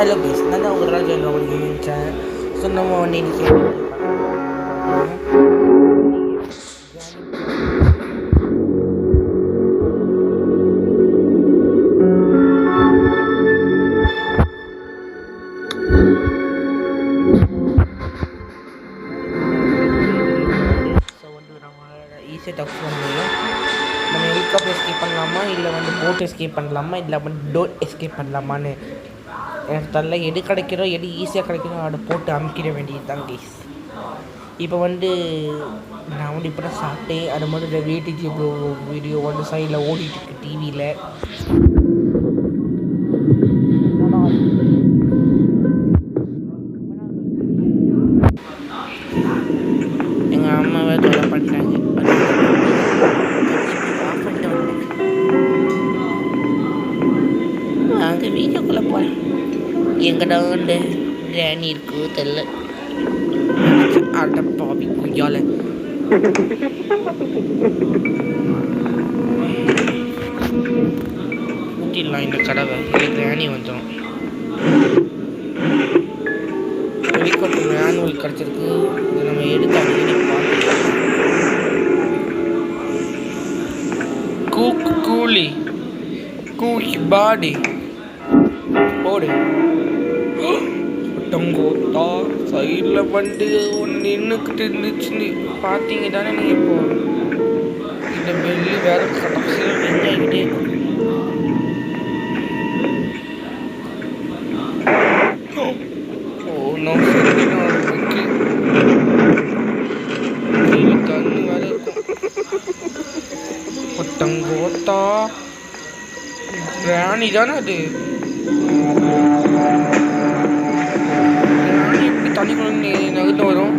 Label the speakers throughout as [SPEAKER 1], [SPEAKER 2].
[SPEAKER 1] Hello guys, நான் தான் உங்கள் ராஜா நினைச்சேன். ஸோ நம்ம வந்து இன்னைக்கு ஈஸியாக டஃப் பண்ணலாம். நம்ம ஹெலிகாப்டர் எஸ்கேப் பண்ணலாமா, இல்லை வந்து போட் எஸ்கேப் பண்ணலாமா, இல்லை வந்து டோர் எஸ்கேப் பண்ணலாமான்னு எனக்கு தரல. எது கிடைக்கிறோ, எது ஈஸியாக கிடைக்கிறோ அதை போட்டு அமுக்கிட வேண்டியது தான் கைஸ். இப்போ வந்து நான் வந்து இப்போ தான் சாப்பிட்டேன். அது மாதிரி இந்த வேடிஜி வீடியோ வந்து சைடில் ஓடிட்டுருக்கு டிவியில். எங்கள் அம்மாவை தொலை பண்ணிட்டாங்க. அங்கே வீடியோக்குள்ளே போகிறேன். எங்கடா இந்த கிராணி இருக்கோ தெரியல. அட பாவி குய்யால ஊட்டிடலாம் இந்த கடவை. கிராணி வந்துடும். ஹெலிகாப்டர் மேனுவல் கிடச்சிருக்கு. இதை நம்ம எடுத்து அடிக்கடி பார்க்கலாம். கூலி கூலி பாடி போடு. டங்கோட்டா சைடில் வண்டி ஒன்று நின்றுக்கிட்டு இருந்துச்சுன்னு பார்த்தீங்க தானே நீங்கள்? இப்போ இந்த பெல்லு வேறு கடைசியில் வெங்காயிக்கிட்டே நான் தண்ணி வேறு இருக்கும். டங்கோட்டா ராணி தானே அது? ராணி எப்படி தண்ணி குழந்தை நகர்ந்து வரும்?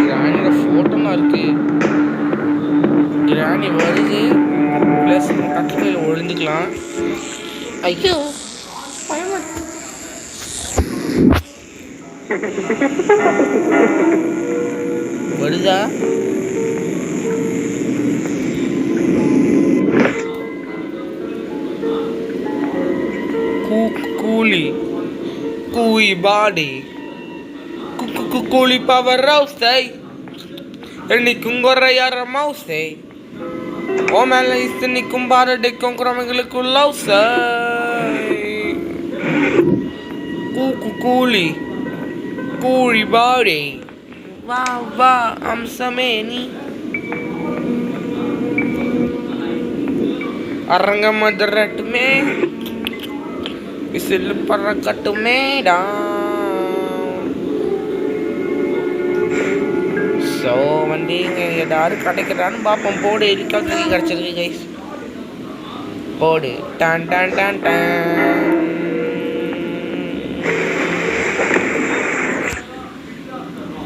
[SPEAKER 1] கிராணியோட ஃபோட்டோலாம் இருக்கு. கிராணி வருது. ப்ளஸ் கட்டில் ஒழிஞ்சுக்கலாம். ஐயோ வருதா? கூலி கூய் பாடி கூலி பவர் ரவுஸ்தை நிற்கும் குறையார மவுசை ஓ மேல இஸ்து நிற்கும் பாரடைக்கும் குறமைகளுக்கு லவ்சை கூலி கூலி பாடி வா வா அம்சமே நீ அரங்க மதுரட்டுமே விசில் பறக்கட்டுமேடா. ஸோ வந்து இங்கே ஏதாவது கிடைக்கிறான்னு பார்ப்போம். போடு ஹெலிகாப்டர் கிடச்சிருக்கு கைஸ். போடு டான் டான் டான் டான்.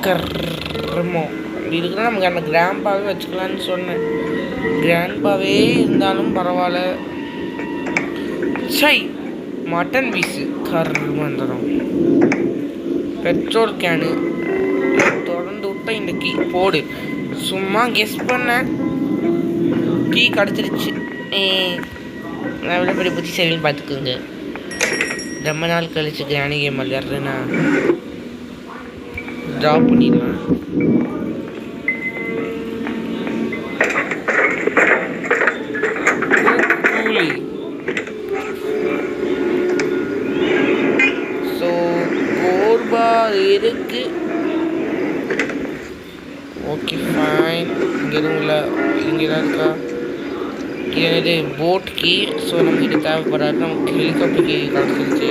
[SPEAKER 1] கர்மோ இதுக்குன்னா நமக்கு அந்த கிராண்ட்பாவே வச்சுக்கலான்னு சொன்னேன். கிராண்ட்பாவே இருந்தாலும் பரவாயில்ல. சை மட்டன் பீஸு கர்மந்துடும். பெட்ரோல் கேனு தொடர்ந்து விட்டா இந்த கீ போடு. சும்மா கெஸ் பண்ண கீ கிடச்சிருச்சு. நான் எவ்வளோ பெரிய புத்திசாலின்னு பார்த்துக்குங்க. ரொம்ப நாள் கழிச்சு கிராணி கேம் விளையாடுறேன்னா ட்ராப் பண்ணிடலாம். ஸோ கோர்பா இருக்கு. Okay fine. இங்கே எதுவும் இல்லை. இங்கே தான் இருக்கா? இது போட் கீ. ஸோ நம்மகிட்ட தேவைப்படாது. நமக்கு ஹெலிகாப்டர் கீ கிடச்சிருச்சு.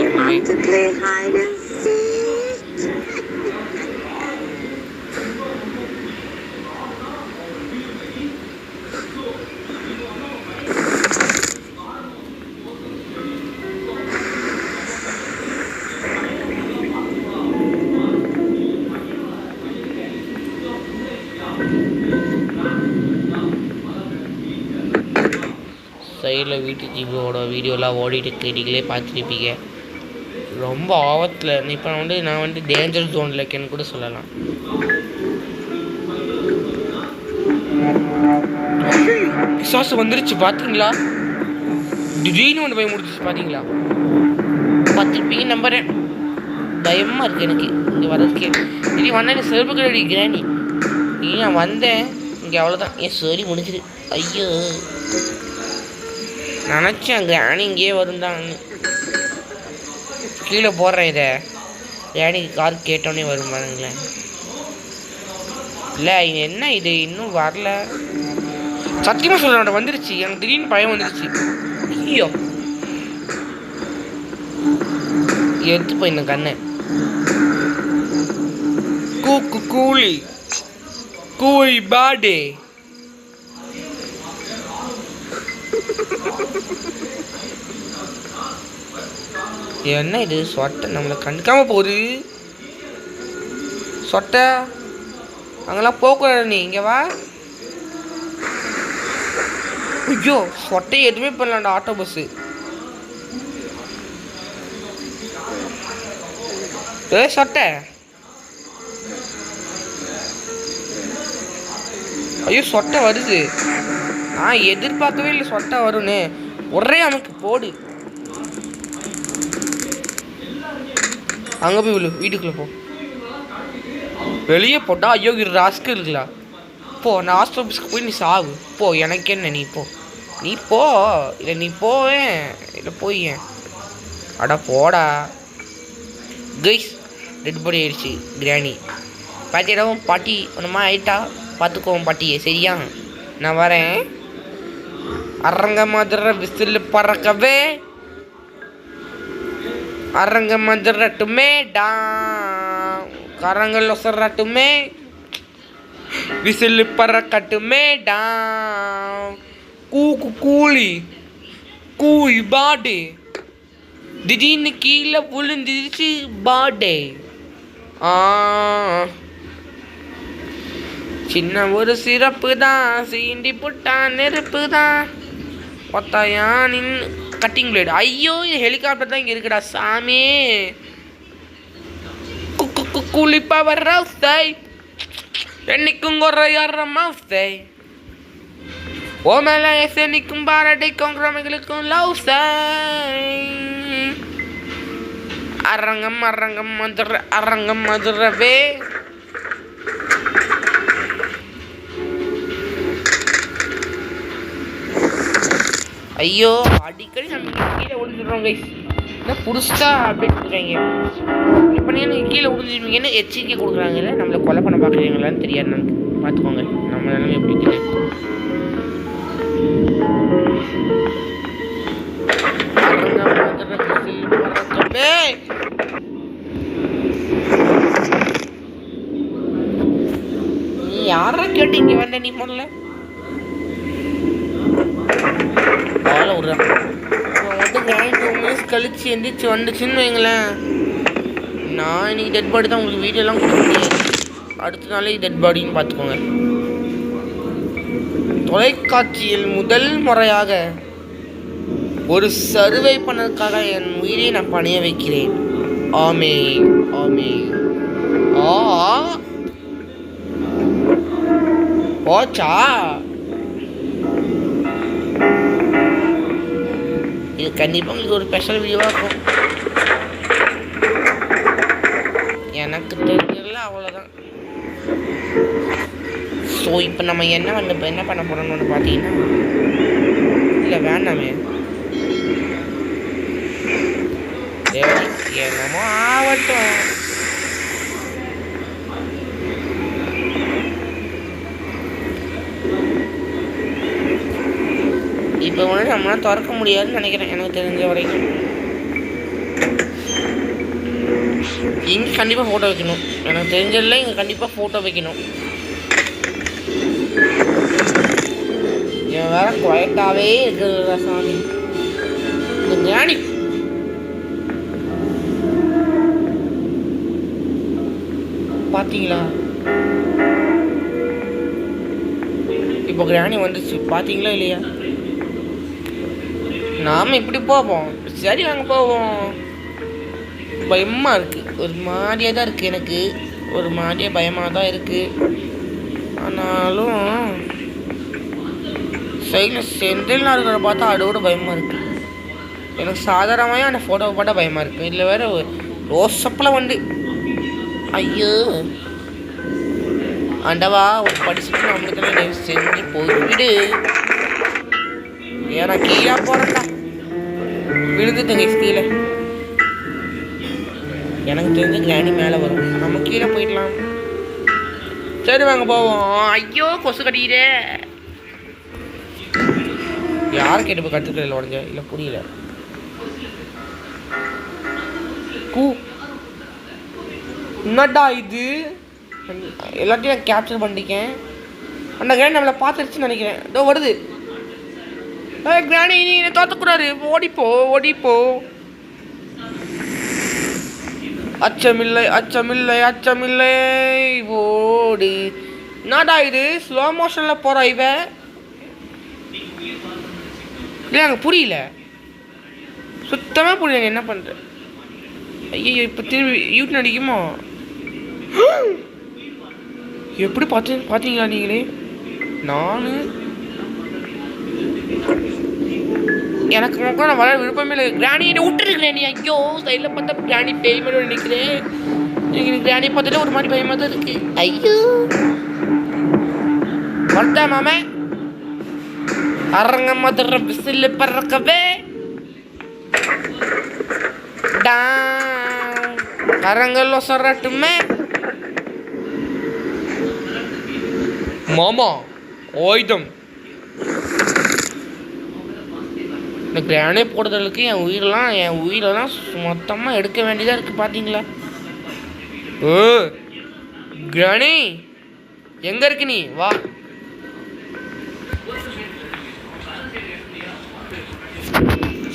[SPEAKER 1] சைடில் வீட்டு ஜிபோட வீடியோலாம் ஓடிட்டு நீங்களே பார்த்துருப்பீங்க. ரொம்ப ஆபத்தில் இப்போ நான் வந்து டேஞ்சர் ஜோனில் இருக்கேன்னு கூட சொல்லலாம். பிசாசு வந்துருச்சு பார்த்தீங்களா? திடீர்னு வந்து பயம் முடிச்சிச்சு பார்த்தீங்களா? பார்த்துருப்பீங்க நம்புறேன். பயமாக இருக்குது எனக்கு இங்கே வர்றதுக்கே. திடீர்னு வந்தேன் செருப்பு கடை கிராணி. நான் வந்தேன் இங்கே அவ்வளோதான். என் சரி முடிஞ்சுது. ஐயோ நினச்சேன் கிராணி இங்கேயே வருந்தான்னு. கீழே போடுறேன் இதை. கிராணிக்கு கார் கேட்டோன்னே வரும் பாருங்களேன். இல்லை இது என்ன இது இன்னும் வரல. சத்தியமாக சொல்கிறேன் வந்துருச்சு. எனக்கு திடீர்னு பயம் வந்துருச்சு. ஐயோ எடுத்து போய் இந்த கண்ணை. கூலி கூலி பாடே. என்ன இது சொட்டை நம்மளை கண்டுக்காம போகுது. சொட்டை அங்கெல்லாம் போகக்கூடாது. நீ இங்கே வா. ஐயோ சொட்டை எதுவுமே பண்ணலாம்டா ஆட்டோ பஸ்ஸு. சொட்டை ஐயோ சொட்டை வருது. நான் எதிர்பார்க்கவே இல்லை சொட்டை வரும்னு. ஒரே அமைக்கு போடு. அங்கே போய் விழு. வீட்டுக்குள்ளே போ. வெளியே போட்டா ஐயோ இது ராஸ்க்கு இருக்குல்ல. போ நான் ஹாஸ்டல் ஆஃபீஸ்க்கு போய் நீ சாவு போ. எனக்கு என்ன நீ போ. நீ போ. இல்லை நீ போவேன். இல்லை போய் அடா போடா. கைஸ் டெட் பாடி ஆயிடுச்சு கிராணி. பார்த்திடவும் பாட்டி ஒன்றுமா ஆயிட்டா. பார்த்துக்கோம் பாட்டியே சரியா. நான் வரேன். அரங்க மதுரை விசில் பறக்கவே. அரங்க மதுரட்டுமே டா. கரங்கள் ஒசரட்டுமே. விசில் பறக்கட்டுமே டா. கூலி கூலி பாடே. திடீர்னு கீழே விழுந்துருச்சு பாடே. சின்ன ஒரு சிறப்பு தான். சீண்டி புட்டா நெருப்பு தான். ஒத்தாயானின் கட்டிங் பிளேடு. ஐயோ இது ஹெலிகாப்டர் தான் இங்கே இருக்குடா சாமி. குளிப்பா வர்ற என்னைக்கும் குறையாடுற மவுசை. ஓ மேலே எசனிக்கும் பாரடைக்கும் கிரமைகளுக்கும் லவ் சை. அரங்கம் அரங்கம் மதுரை அரங்கம் மதுரவே. ஐயோ அடிக்கடி நம்ம கீழே விழுந்துடுறோம் கைஸ். என்ன புதுசாக அப்டேட் கொடுக்குறாங்க. இப்போ நீங்கள் கீழே விழுந்துருவீங்கன்னு எச்சரிக்கை கொடுக்குறாங்கல்ல. நம்மளை கொலை பண்ண பார்க்குறீங்களான்னு தெரியாது நமக்கு. பார்த்துக்கோங்க நம்ம நிலைமை எப்படி இருக்குது. நீ யாரா கேட்டு இங்கே வந்த நீ முதல்ல காலை விட்றான். வந்து 2 மினிட்ஸ் கழிச்சு எந்திரிச்சு வந்துச்சுன்னு வைங்களேன். நான் இன்னைக்கு டெட் பாடி தான் உங்களுக்கு வீடியோலாம் கொடுக்க முடியாது. அடுத்த நாளே டெட் பாடின்னு பார்த்துக்கோங்க. தொலைக்காட்சியில் முதல் முறையாக ஒரு சர்வை பண்ணதுக்காக என் உயிரை நான் பணிய வைக்கிறேன். ஆமே ஆமே. ஓச்சா இது கண்டிப்பாக உங்களுக்கு ஒரு ஸ்பெஷல் வீடியோவாக இருக்கும். எனக்கு தெரியல அவ்வளோதான். ஸோ இப்போ நம்ம என்ன பண்ண போகிறோம்னு பார்த்தீங்கன்னா, இல்லை வேண்டாமே என்னமோ ஆகட்டும். இப்போ ஒன்று நம்மளால் திறக்க முடியாதுன்னு நினைக்கிறேன் எனக்கு தெரிஞ்ச வரைக்கும். இங்கே கண்டிப்பாக ஃபோட்டோ வைக்கணும். எனக்கு தெரிஞ்சதில்ல இங்கே கண்டிப்பாக ஃபோட்டோ வைக்கணும். இவன் வேற குவைட்டாகவே இருக்கிற சாமி. இந்த ஞானி பார்த்தீங்களா? இப்போ கிராணி வந்துச்சு பார்த்தீங்களா இல்லையா? நாம் இப்படி போவோம். சரி நாங்கள் போவோம். பயமாக இருக்குது. ஒரு மாதிரியாக தான் இருக்குது. எனக்கு ஒரு மாதிரியாக பயமாக தான் இருக்குது. ஆனாலும் சைடில் சென்ட்ரல்னா இருக்கிறத பார்த்தா அதோட பயமாக இருக்குது. எனக்கு சாதாரணமாக அந்த ஃபோட்டோவை பார்த்தா பயமாக இருக்குது. இதில் வேறு ரோசப்பில் வந்து ஐயோ ஆண்டவா ஒரு படிச்சுட்டு நம்மளுக்கு செஞ்சு போய்விடு. ஏன்னா கீழே போகிறேன்டா விழுந்துட்டுங்க கீழே. எனக்கு தெரிஞ்சு கிராணி மேலே வரும், நம்ம கீழே போயிடலாம். சரி வாங்க போவோம். ஐயோ கொசு கட்டிக்கிட்டே. யார் கேட்டு போய் கற்றுக்கல உடஞ்ச இல்லை புரியல. என்னடா இது எல்லாத்தையும் நான் கேப்சர் பண்ணிக்கேன். அந்த கிராணி நம்மளை பார்த்துருச்சுன்னு நினைக்கிறேன். இதோ வருது. கிராணி நீ என்னை தோற்றக்கூடாது, ஓடிப்போ ஓடிப்போ. அச்சமில்லை அச்சமில்லை அச்சமில்லை ஓடி. என்னடா இது ஸ்லோ மோஷனில் போகிறா இவ? இல்லை அங்கே புரியல, சுத்தமாக புரியல என்ன பண்ணுற. ஐயோ இப்போ திரும்பி யூட் நடிக்குமா? எப்படி பார்த்தீங்களா நீங்களே? நான் எனக்கு மக்கள் நான் வளர விருப்பமே இல்லை. கிராணியை விட்டுருக்கிறேன் நீ. ஐயோ சைடில் பார்த்தா கிராணி பேய் மாதிரி நினைக்கிறேன். எனக்கு கிராணி பார்த்துட்டு ஒரு மாதிரி பயமாக தான் இருக்கு. ஐயோ வர்த்தா மாமே அரங்க மதுர விசில் பறக்கவே கரங்கல்ல சொல்லட்டுமே. மாமா ஓய்தம் இந்த கிரானே போடுறதுக்கு என் உயிரெல்லாம் மொத்தமாக எடுக்க வேண்டியதாக இருக்குது பார்த்தீங்களா? ஓ கிரானி எங்கே இருக்கு நீ? வா.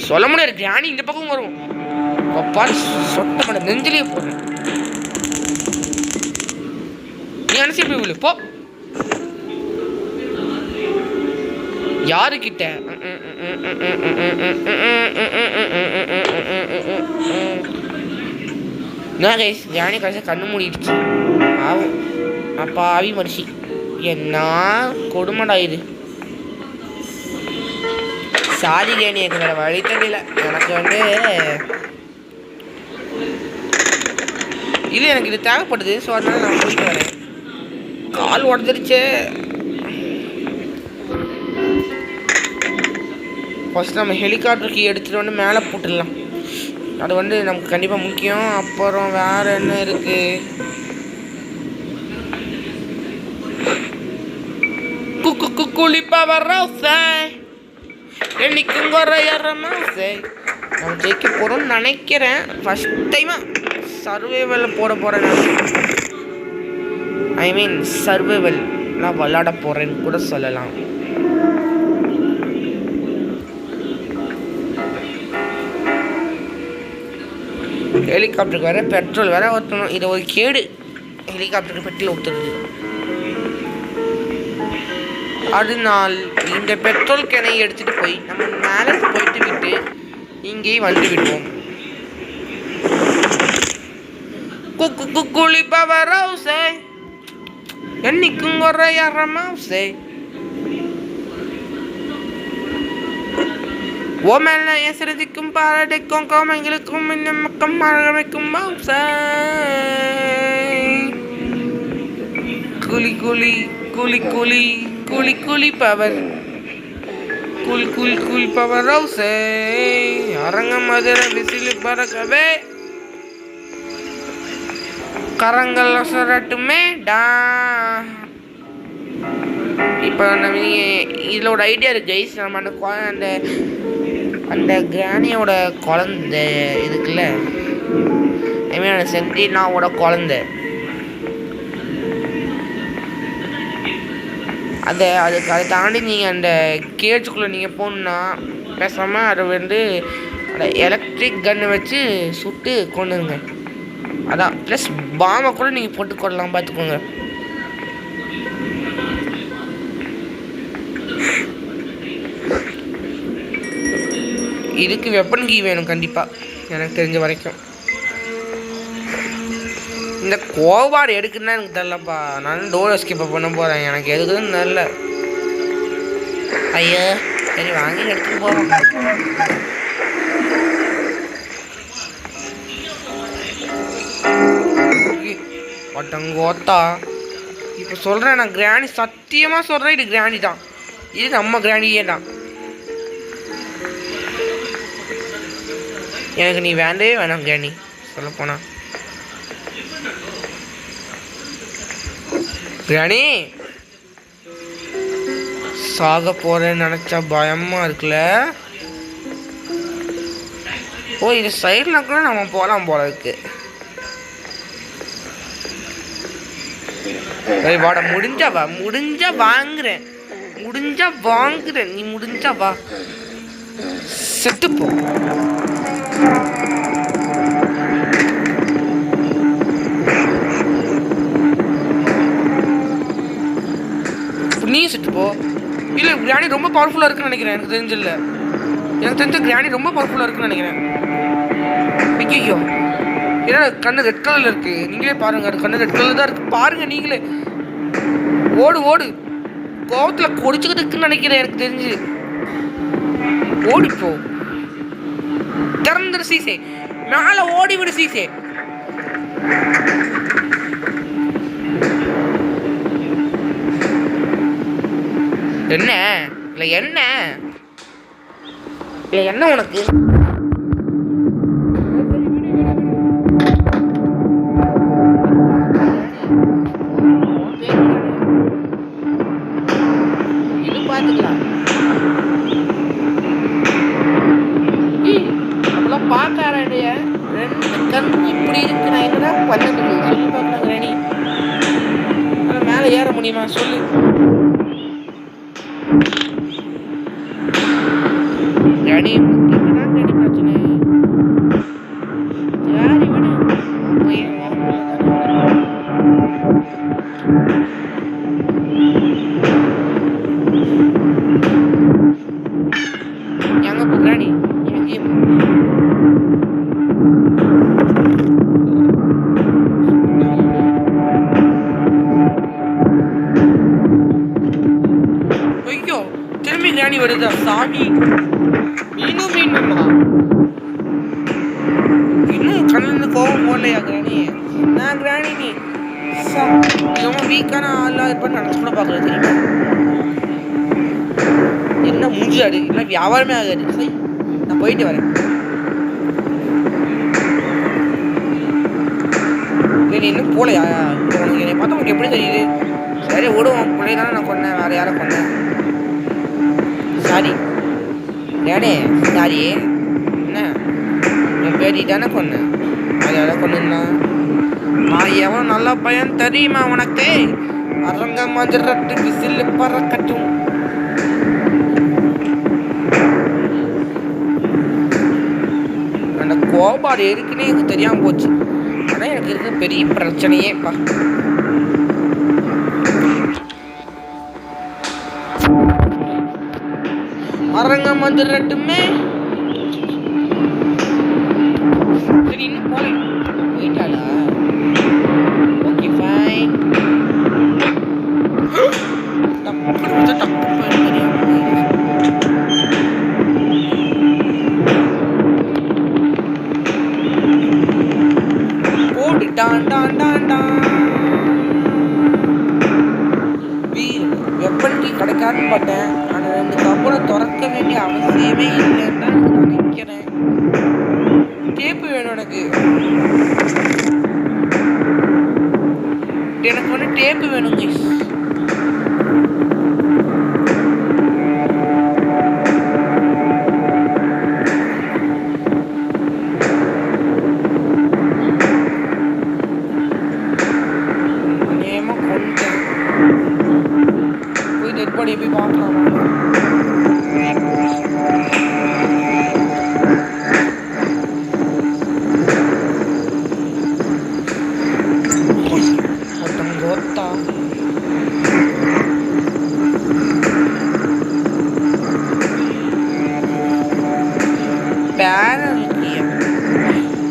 [SPEAKER 1] சொல்ல முடியாது, கிரானி இந்த பக்கம் வரும். சொட்ட மாட்ட நெஞ்சிலேயே போடுறேன். நீ அனுசி போய் விழு போ. யாருக்கிட்ட? என்ன கைஸ் கிரானி கடைசியாக கண்ணு மூடிடுச்சு. ஆகும் அப்பா ஆவி மனுஷி. என்ன கொடுமடா இது. சாரி கிரானி, எனக்கு வேறு வழி தெரியல. எனக்கு வந்து இல்லை எனக்கு இது தேவைப்படுது. ஸோ அதனால நான் போயிட்டு வரேன். கால் உடஞ்சிருச்சு. ஃபஸ்ட் நம்ம ஹெலிகாப்டருக்கு எடுத்துகிட்டு வந்து மேலே போட்டுடலாம். அது வந்து நமக்கு கண்டிப்பாக முக்கியம். அப்புறம் வேறு என்ன இருக்குது? குளிப்பா வர்ற என்னைக்கும் குறையறமா நம்ம ஜெயிக்க போகிறோம்னு நினைக்கிறேன். ஃபஸ்ட் டைமாக சர்வைவலில் போட போகிறேன். ஐ மீன் சர்வைவல் நான் விளாட போகிறேன்னு கூட சொல்லலாம். ஹெலிகாப்டருக்கு வேறு பெட்ரோல் வேறு ஊற்றணும். இது ஒரு கேடு ஹெலிகாப்டருக்கு பெட்ரோல் ஊற்றுறது. அதனால் இந்த பெட்ரோல் கேனை எடுத்துகிட்டு போய் நம்ம மேலே போயிட்டு விட்டு இங்கேயே வந்து விடுவோம். குளிப்பா வரவுசே என்னைக்கும் குறையறமாவுசே. ஓ மேல எசரதிக்கும் பாரடைக்கும் கோமங்களுக்கும் இன்னும் மக்கம் மழமைக்கும் மவுசே. குளி குளி குளி குளி குளி குளி பவர் குள் பவர் ஹவுசே அரங்க மதுர விசில் பறக்கவே கரங்கள் சொல்லட்டுமே டா. இப்போ நம்ம இதில் ஒரு ஐடியா இருக்குது கைஸ். நம்ம அந்த அந்த கிராணியோட குழந்தை இருக்குல்ல, ஐ மீன் அந்த சென்டினாவோட குழந்தை, அதை தாண்டி நீங்கள் அந்த கேஜுக்குள்ளே நீங்கள் போகணுன்னா பேசாமல் அதை வந்து அந்த எலக்ட்ரிக் கன்னை வச்சு சுட்டு கொண்டுருங்க. அதான் ப்ளஸ் பாமை கூட நீங்கள் போட்டுக்கொள்ளலாம், பார்த்துக்கோங்க. இதுக்கு வெப்பன் கீ வேணும் கண்டிப்பாக, எனக்கு தெரிஞ்ச வரைக்கும். இந்த கோபாடு எடுக்குன்னா எனக்கு தெரிலப்பா. நான் டோர் எஸ்கேப் பண்ண போகிறேன். எனக்கு எதுக்குன்னு தெரில. ஐயோ சரி வாங்கி எடுத்துட்டு போவோம். ஒட்டங்கோத்தா இப்போ சொல்கிறேன் நான் கிராணி, சத்தியமாக சொல்கிறேன் இது கிராணி தான். இது நம்ம கிராணியே தான். எனக்கு நீ வேண்டவே வேணாம் கிராணி சொல்ல போனா. கிராணி சாக போறேன்னு நினைச்சா பயமா இருக்குல்ல. ஓ இது சைடில் கூட நம்ம போகலாம் போல இருக்கு. வாட முடிஞ்சா வா, முடிஞ்சா வாங்குறேன், முடிஞ்சா வாங்குறேன், நீ முடிஞ்சா வா, செத்துப்போ. நீ செத்துப்போ. இல்லை கிராணி ரொம்ப பவர்ஃபுல்லாக இருக்குன்னு நினைக்கிறேன். எனக்கு தெரிஞ்சில்ல, எனக்கு தெரிஞ்ச கிராணி ரொம்ப பவர்ஃபுல்லாக இருக்குன்னு நினைக்கிறேன். ஐயோ ஏன்னா கண்ணு ரெட் கலரில் இருக்கு. நீங்களே பாருங்க, அது கண்ணு ரெட் கலர் தான் இருக்கு. பாருங்க நீங்களே. ஓடு ஓடு, கோவத்தில் கொடிச்சுக்கிட்டு இருக்குன்னு நினைக்கிறேன் எனக்கு தெரிஞ்சு. ஓடிப்போ, திறந்துரு சீசே, மேலே ஓடி விடு சீசே. என்ன இல்லை என்ன இல்லை என்ன உனக்கு? இது பார்த்துக்கலாம். அப்படிலாம் பார்க்காரைய ரெண்டு கண் இப்படி இருக்கு. நான் என்னடா பண்ணது சொல்லி பார்க்கலாம் கிராணி. மேலே ஏற முடியுமா சொல்லு? கிராணி என்னடா கிராணி பிரச்சனை? யாரி விடு போய் எங்க போ கிராணி, எங்கேயே போ. ஐயோ திரும்பி கிராணி வருதா சாமி. மீனும் மீனுமா இன்னும் கண்ணில் கோவம் போடலையா கிராணி? நான் கிராணி நீ ரொம்ப வீக்கான ஆளாக இருப்பேன்னு நினச்சி கூட பார்க்கல தெரியுமா? என்ன மூஞ்சி ஆடு, இல்லை வியாபாரமே ஆகாது. சரி நான் போயிட்டு வரேன். நீ இன்னும் போகலையா? உனக்கு என்னை பார்த்தா உனக்கு எப்படி தெரியுது? சரி விடுவோம், பிள்ளை தானே நான் கொண்டேன், வேறு யாரை கொண்டேன்? சாரி ஏடே சாரி. என்ன என் பேட்டி தானே கொண்டேன், அது யாரை கொண்டுன்னா? நான் எவ்வளோ நல்ல பையன் தெரியுமா உனக்கு? அரங்க மதுரட்டு விசில் பறக்கட்டும். அந்த கோபாடு இருக்குன்னே எனக்கு தெரியாமல் போச்சு. ஆனால் எனக்கு இருக்க பெரிய பிரச்சனையேப்பா. அரங்கம் வந்துடட்டுமே. சரி இன்னும் போல போயிட்டாளா? Okay fine. போடு டான் டான் டான் டான். வெப்பனுக்கு கிடைக்காதுன்னு பார்த்தேன். ஆனால் ரெண்டு கப்பலை திறக்க வேண்டிய அவசியமே இல்லைன்னு தான் நான் நினைக்கிறேன். டேப்பு வேணும் எனக்கு. எனக்கு வந்து டேப்பு வேணும் கைஸ். போய் பார்க்கலாம்.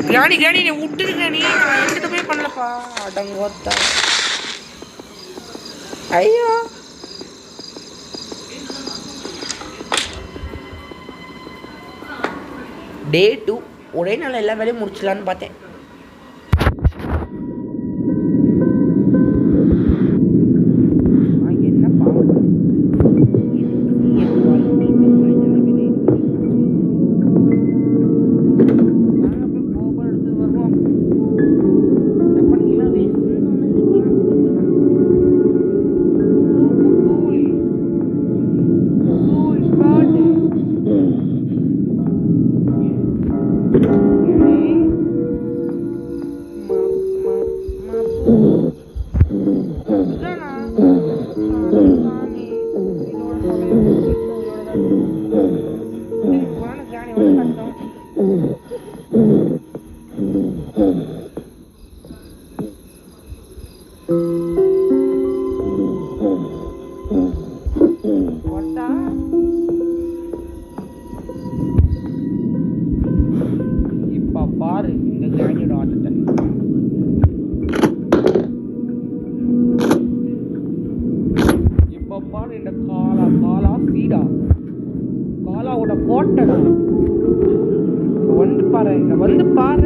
[SPEAKER 1] கிராணி கிராணி நீ விட்டுரு கிராணி, நான் எங்கிட்ட போய் பண்ணலப்பா. அடங்கோத்தா ஐயோ டே 2 ஒரே நாள் எல்லா வேலையும் முடிச்சலான்னு பார்த்தேன். என்ன பாவம் இப்ப பாரு இந்த கிராணியோட ஆட்டத்தை. இப்ப பாரு இந்த காலா சீடா காலாவோட கோட்டை வந்து பாரு, இந்த வந்து பாரு.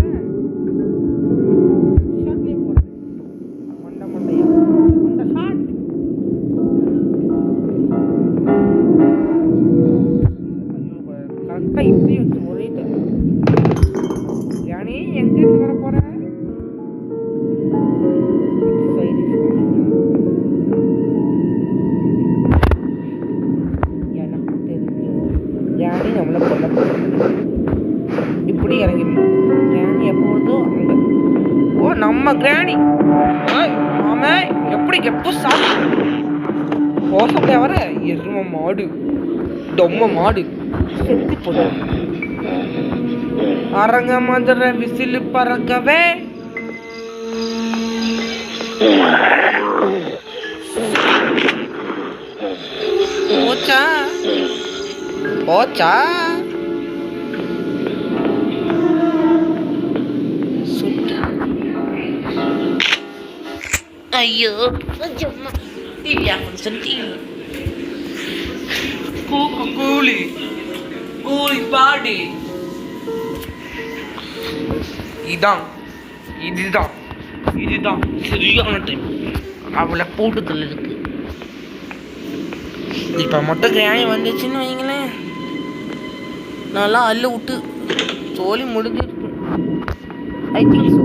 [SPEAKER 1] இப்படி வச்சு ஒரே யானே எங்கிருந்து வர போற? எனக்கு தெரிஞ்சு யானி நம்மளை கொல்ல இப்படி இறங்கி கிராணி எப்பொழுதும் அங்க. ஓ நம்ம கிராணி ஆமா, எப்படி எப்போ சாப்பிட்டு கோசப்பட வர எரும மாடு டொம்ம மாடு செத்து போட அரங்க மதுர விசில் பறக்கவே. போச்சா போச்சா ஐயோ கூலி கூலி பாடி. இதுதான் சரியான டைம் அவளை போட்டுதல் இருக்கு. இப்ப மட்டும் கிராணி வந்துச்சுன்னு வைங்களேன், நல்லா அள்ளு விட்டு தோழி முடிஞ்சிருக்கு. I think so.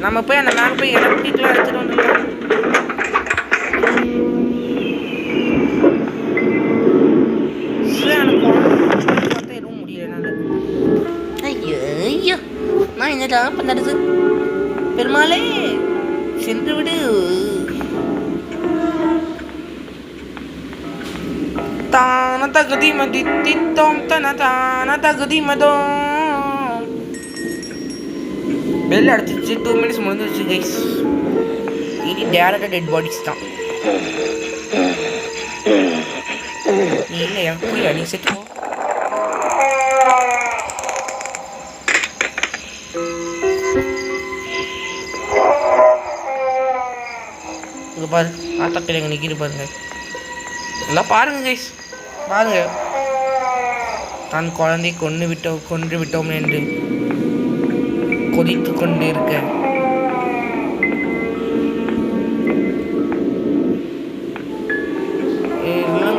[SPEAKER 1] நம்ம போய் அந்த மேலே போய் எலக்ட்ரிக்லாம் எடுத்துட்டு வந்துடலாம். பார்த்தா எதுவும் முடியல என்னால. ஐயோ நான் என்னடா பண்ணுறது? பெருமாளே சென்று விடு. தான தகுதி மதி தித்தோம் தன தான தகுதி மதம். பெல் அடிச்சிச்சு. 2 minutes முடிஞ்சிருச்சு கைஸ். இனி டேரக்டாக டெட் பாடிஸ் தான். இல்லை எனக்கு புரியல, நீ செத்து போ. இங்கே பாரு ஆத்தாக்கள் எங்கே நிற்கிது பாருங்க. எல்லாம் பாருங்க கைஸ், பாருங்க. தான் குழந்தை கொன்று விட்டோம் என்று கொதித்து கொண்டு இருக்க.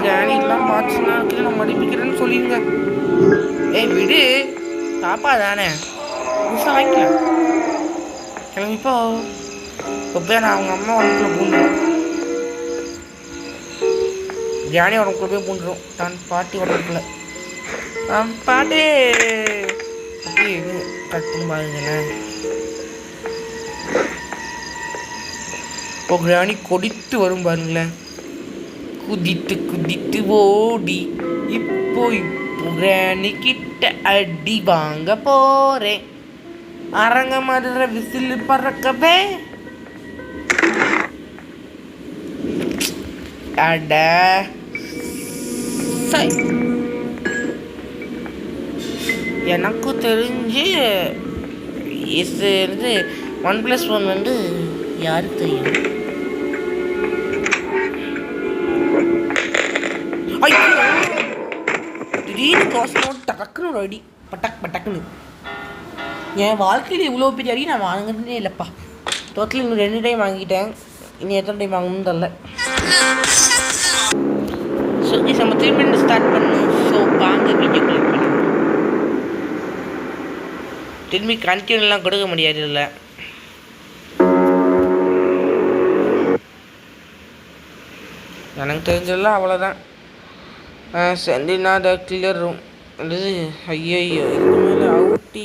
[SPEAKER 1] கிராணிலாம் பார்த்துச்சுன்னா நான் மடிப்பிக்கிறேன்னு சொல்லிடுங்க. ஏய் விடு, பாப்பா தானே புதுசாக வாங்கிக்கலாம். கிளம்பிப்போ. இப்போ நான் அவங்க அம்மா உடம்புக்குள்ள பூண்டுடும், கிராணி உடம்புக்குள்ள போய் பூண்டுடும். தான் பாட்டி உடம்புக்குள்ள பாட்டு அப்படி கட்டுன்னு பாருங்களேன். இப்போ கிராணி கொதித்து வரும் பாருங்களேன். குதித்து ஓடி இப்போ கிராணி கிட்ட அடி வாங்க போறேன். அரங்க மதுர விசில் பறக்கவே. அட எனக்கு தெரிஞ்சு இது 1+1 வந்து யாருக்கு தெரியும்? திடீர்னு கோசம் டக்குன்னு ஒரு அடி பட்டக்குன்னு. என் வாழ்க்கையில் இவ்வளோ பெரிய அடி நான் வாங்கினதே இல்லைப்பா. டோட்டலி இன்னும் 2 டைம் வாங்கிட்டேன். இன்னும் எத்தனை டைம் வாங்கணும்னு தெரில. ஸோ இது நம்ம திரும்பி ஸ்டார்ட் பண்ணணும். ஸோ வாங்க வீடியோ கிளிக் பண்ணணும். திரும்பி கண்டினியூலாம் கொடுக்க முடியாது இல்லை. எனக்கு தெரிஞ்சதெல்லாம் அவ்வளோதான். சென்டினா த கிளியர் ரூம். ஐயோ இதுக்கு மேலே அவுட்டி